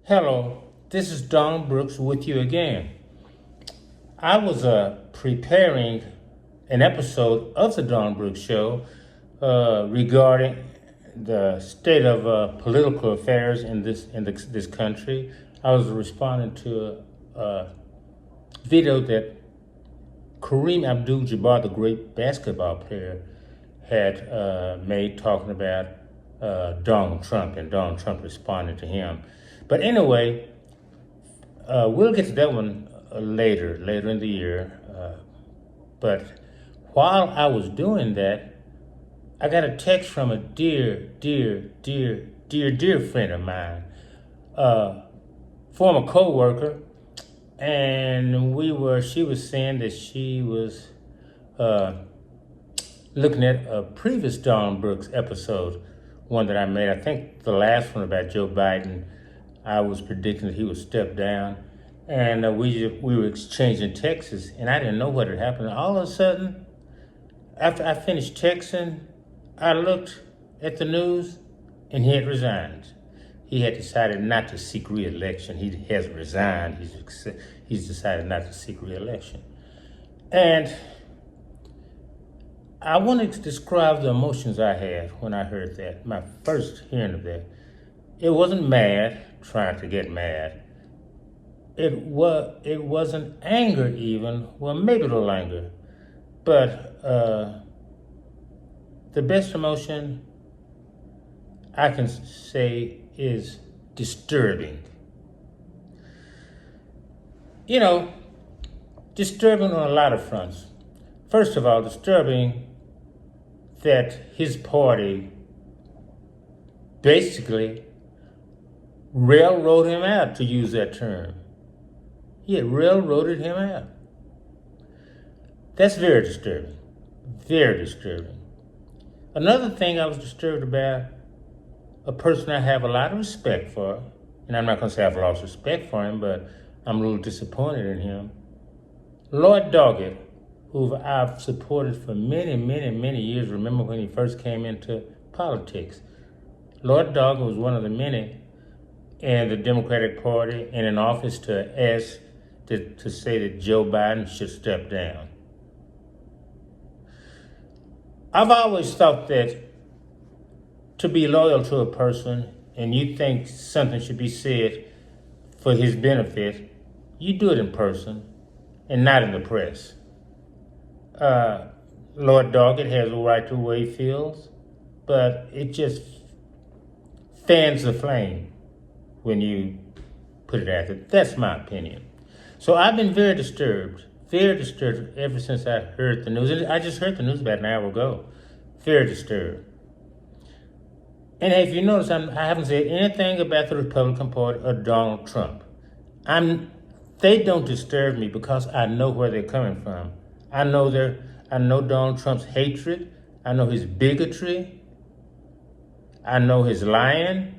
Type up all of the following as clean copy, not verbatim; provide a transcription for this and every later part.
Hello, this is Don Brooks with you again. I was preparing an episode of the Don Brooks Show regarding the state of political affairs in this country. I was responding to a video that Kareem Abdul-Jabbar, the great basketball player, had made talking about Donald Trump and Donald Trump responding to him. But anyway, we'll get to that one later in the year. But while I was doing that, I got a text from a dear friend of mine, former co-worker, and she was saying that she was looking at a previous Don Brooks episode, one that I made, I think the last one about Joe Biden. I was predicting that he would step down, and we were exchanging texts, and I didn't know what had happened. All of a sudden, after I finished texting, I looked at the news, and he had resigned. He had decided not to seek re-election. He hasn't resigned. He's decided not to seek re-election. And I wanted to describe the emotions I had when I heard that, my first hearing of that. It wasn't mad, trying to get mad. It wasn't anger even, well, maybe a little anger. But the best emotion I can say is disturbing. You know, disturbing on a lot of fronts. First of all, disturbing that his party basically railroaded him out, to use that term. He had railroaded him out. That's very disturbing. Very disturbing. Another thing I was disturbed about, a person I have a lot of respect for, and I'm not going to say I've lost respect for him, but I'm a little disappointed in him. Lloyd Doggett, who I've supported for many years. Remember when he first came into politics. Lloyd Doggett was one of the many in the Democratic Party and in office to ask to say that Joe Biden should step down. I've always thought that to be loyal to a person and you think something should be said for his benefit, you do it in person and not in the press. Lloyd Doggett has a right to the way he feels, but it just fans the flame when you put it out there. That's my opinion. So I've been very disturbed ever since I heard the news. And I just heard the news about an hour ago. Very disturbed. And if you notice, I haven't said anything about the Republican Party or Donald Trump. They don't disturb me because I know where they're coming from. I know Donald Trump's hatred. I know his bigotry. I know his lying.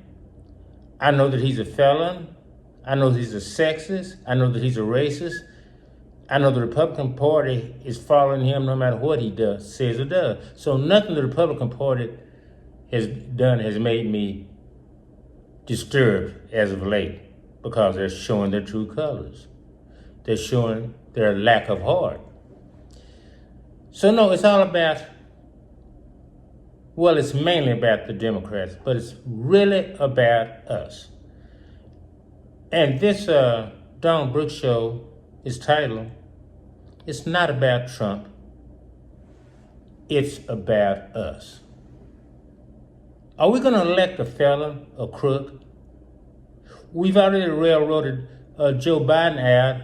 I know that he's a felon. I know that he's a sexist. I know that he's a racist. I know the Republican Party is following him no matter what he says or does. So nothing the Republican Party has done has made me disturbed as of late, because they're showing their true colors. They're showing their lack of heart. So no, it's all about, well, it's mainly about the Democrats, but it's really about us. And this Don Brooks show is titled, "It's Not About Trump, It's About Us." Are we going to elect a felon, a crook? We've already railroaded Joe Biden out.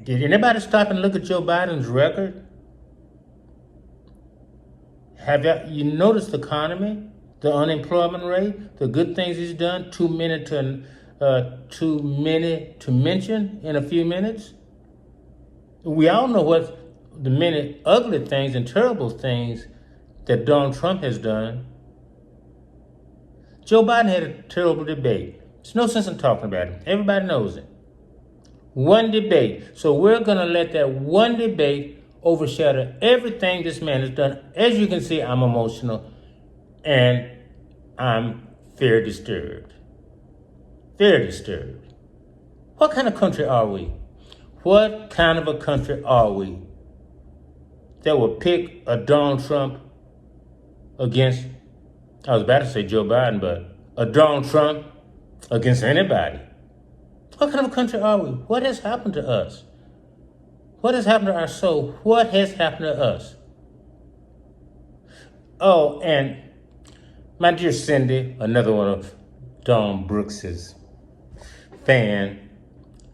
Did anybody stop and look at Joe Biden's record? Have you noticed the economy, the unemployment rate, the good things he's done? Too many to mention in a few minutes. We all know what the many ugly things and terrible things that Donald Trump has done. Joe Biden had a terrible debate. There's no sense in talking about it. Everybody knows it. One debate. So we're going to let that one debate overshadow everything this man has done. As you can see, I'm emotional and I'm very disturbed. Very disturbed. What kind of country are we? What kind of a country are we that will pick a Donald Trump against, I was about to say Joe Biden, but a Donald Trump against anybody? What kind of a country are we? What has happened to us? What has happened to our soul? What has happened to us? Oh, and my dear Cindy, another one of Dawn Brooks's fan.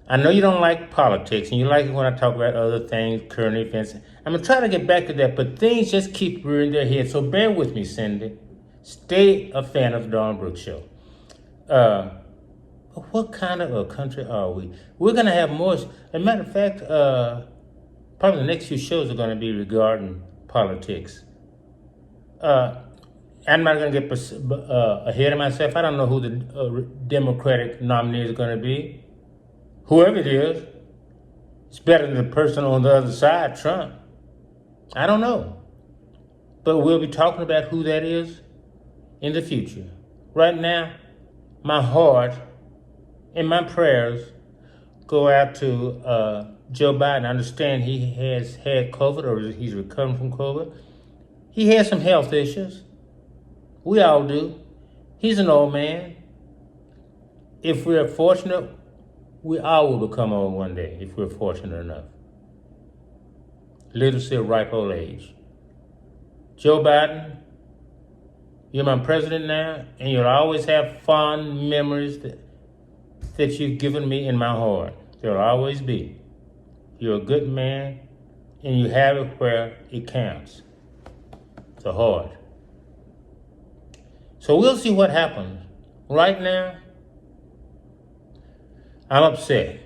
I know you don't like politics, and you like it when I talk about other things, current events. I'm going to try to get back to that, but things just keep rearing their head, so bear with me, Cindy. Stay a fan of the Dawn Brooks Show. What kind of a country are we? We're going to have more. As a matter of fact, probably the next few shows are going to be regarding politics. I'm not going to get ahead of myself. I don't know who the Democratic nominee is going to be. Whoever it is, it's better than the person on the other side, Trump. I don't know. But we'll be talking about who that is in the future. Right now, my heart and my prayers go out to Joe Biden. I understand he has had COVID, or he's recovering from COVID. He has some health issues. We all do. He's an old man. If we're fortunate, we all will become old one day, if we're fortunate enough. Literacy of ripe old age. Joe Biden, you're my president now, and you'll always have fond memories that you've given me in my heart. There'll always be. You're a good man, and you have it where it counts. The heart. So we'll see what happens. Right now, I'm upset.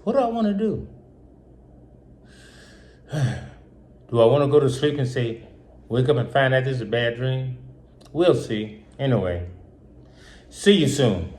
What do I want to do? Do I want to go to sleep and say, wake up and find out this is a bad dream? We'll see. Anyway, see you soon.